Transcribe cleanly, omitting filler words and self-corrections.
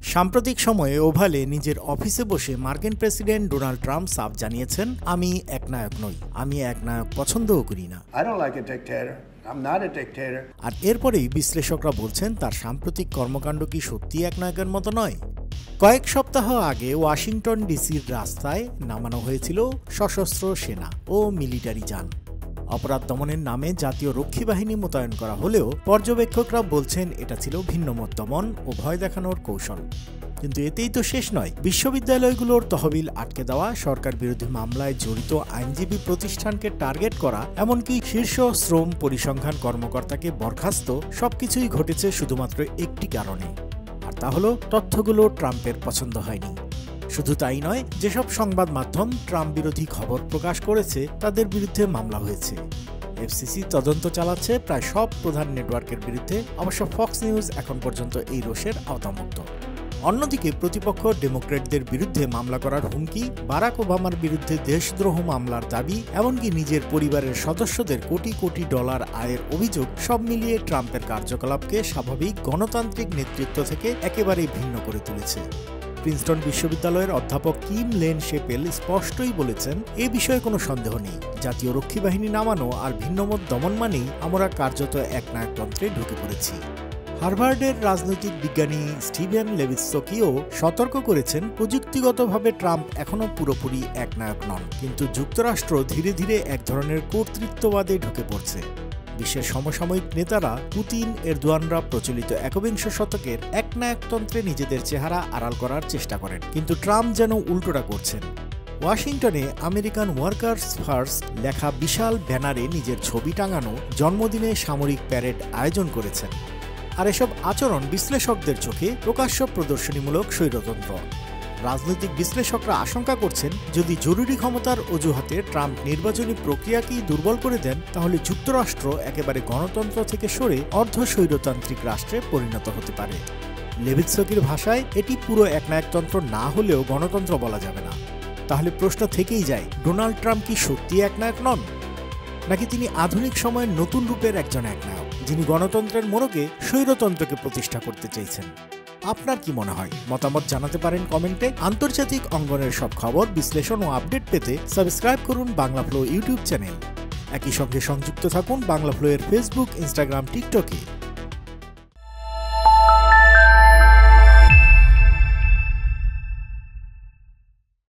সাম্প্রতিক সময়ে ওভালে নিজের অফিসে বসে মার্কিন প্রেসিডেন্ট ডোনাল্ড ট্রাম্প সাফ জানিয়েছেন, আমি একনায়ক নই, আমি একনায়ক পছন্দও করি না। আর এরপরেই বিশ্লেষকরা বলছেন তার সাম্প্রতিক কর্মকাণ্ড কি সত্যি একনায়কের মতো নয়। কয়েক সপ্তাহ আগে ওয়াশিংটন ডিসির রাস্তায় নামানো হয়েছিল সশস্ত্র সেনা ও মিলিটারি যান। অপরাধ দমনের নামে জাতীয় রক্ষী বাহিনী মোতায়েন করা হলেও পর্যবেক্ষকরা বলছেন এটা ছিল ভিন্নমত দমন ও ভয় দেখানোর কৌশল। কিন্তু এতেই তো শেষ নয়। বিশ্ববিদ্যালয়গুলোর তহবিল আটকে দেওয়া, সরকার বিরোধী মামলায় জড়িত আইনজীবী প্রতিষ্ঠানকে টার্গেট করা, এমনকি শীর্ষ শ্রম পরিসংখ্যান কর্মকর্তাকে বরখাস্ত, সবকিছুই ঘটেছে শুধুমাত্র একটি কারণে, আর তা হলো তথ্যগুলো ট্রাম্পের পছন্দ হয়নি। শুধু তাই নয়, যেসব সংবাদ মাধ্যম ট্রাম্প বিরোধী খবর প্রকাশ করেছে তাদের বিরুদ্ধে মামলা হয়েছে। এফসিসি তদন্ত চালাচ্ছে প্রায় সব প্রধান নেটওয়ার্কের বিরুদ্ধে। অবশ্য ফক্স নিউজ এখন পর্যন্ত এই রোষের আওতামুক্ত। অন্যদিকে প্রতিপক্ষ ডেমোক্র্যাটদের বিরুদ্ধে মামলা করার হুমকি, বারাক ওবামার বিরুদ্ধে দেশদ্রোহ মামলার দাবি, এমনকি নিজের পরিবারের সদস্যদের কোটি কোটি ডলার আয়ের অভিযোগ, সব মিলিয়ে ট্রাম্পের কার্যকলাপকে স্বাভাবিক গণতান্ত্রিক নেতৃত্ব থেকে একেবারেই ভিন্ন করে তুলেছে। প্রিন্সটন বিশ্ববিদ্যালয়ের অধ্যাপক কিম লেন শেপেল স্পষ্টই বলেছেন, এ বিষয়ে কোনো সন্দেহ নেই, জাতীয় রক্ষী বাহিনী নামানো আর ভিন্নমত দমন মানেই আমরা কার্যত একনায়কতন্ত্রে ঢুকে পড়েছি। হার্ভার্ডের রাজনৈতিক বিজ্ঞানী স্টিভেন লেভিটসকিও সতর্ক করেছেন, প্রযুক্তিগতভাবে ট্রাম্প এখনও পুরোপুরি একনায়ক নন, কিন্তু যুক্তরাষ্ট্র ধীরে ধীরে এক ধরনের কর্তৃত্ববাদে ঢুকে পড়ছে। বিশ্বের সমসাময়িক নেতারা, পুতিন, এরদোয়ানরা প্রচলিত একবিংশ শতকের একনায়কতন্ত্রে নিজেদের চেহারা আড়াল করার চেষ্টা করেন, কিন্তু ট্রাম্প যেন উল্টোটা করছেন। ওয়াশিংটনে আমেরিকান ওয়ার্কার্স ফার্স্ট লেখা বিশাল ব্যানারে নিজের ছবি টাঙানো, জন্মদিনে সামরিক প্যারেড আয়োজন করেছেন। আর এসব আচরণ বিশ্লেষকদের চোখে প্রকাশ্য প্রদর্শনীমূলক স্বৈরতন্ত্র। রাজনৈতিক বিশ্লেষকরা আশঙ্কা করছেন, যদি জরুরি ক্ষমতার অজুহাতে ট্রাম্প নির্বাচনী প্রক্রিয়াকেই দুর্বল করে দেন, তাহলে যুক্তরাষ্ট্র একেবারে গণতন্ত্র থেকে সরে অর্ধ স্বৈরতান্ত্রিক রাষ্ট্রে পরিণত হতে পারে। লেভিটসকির ভাষায়, এটি পুরো একনায়কতন্ত্র না হলেও গণতন্ত্র বলা যাবে না। তাহলে প্রশ্ন থেকেই যায়, ডোনাল্ড ট্রাম্প কি সত্যি একনায়ক নন, নাকি তিনি আধুনিক সময়ের নতুন রূপের একজন একনায়ক, যিনি গণতন্ত্রের মোড়কে স্বৈরতন্ত্রকে প্রতিষ্ঠা করতে চেয়েছেন? আপনার কি মনে হয়? মতামত জানাতে পারেন কমেন্টে। আন্তর্জাতিক অঙ্গনের সব খবর, বিশ্লেষণ ও আপডেট পেতে সাবস্ক্রাইব করুন বাংলা ফ্লো ইউটিউব চ্যানেল। একই সঙ্গে সংযুক্ত থাকুন বাংলা ফ্লো এর ফেসবুক, ইনস্টাগ্রাম, টিকটকে।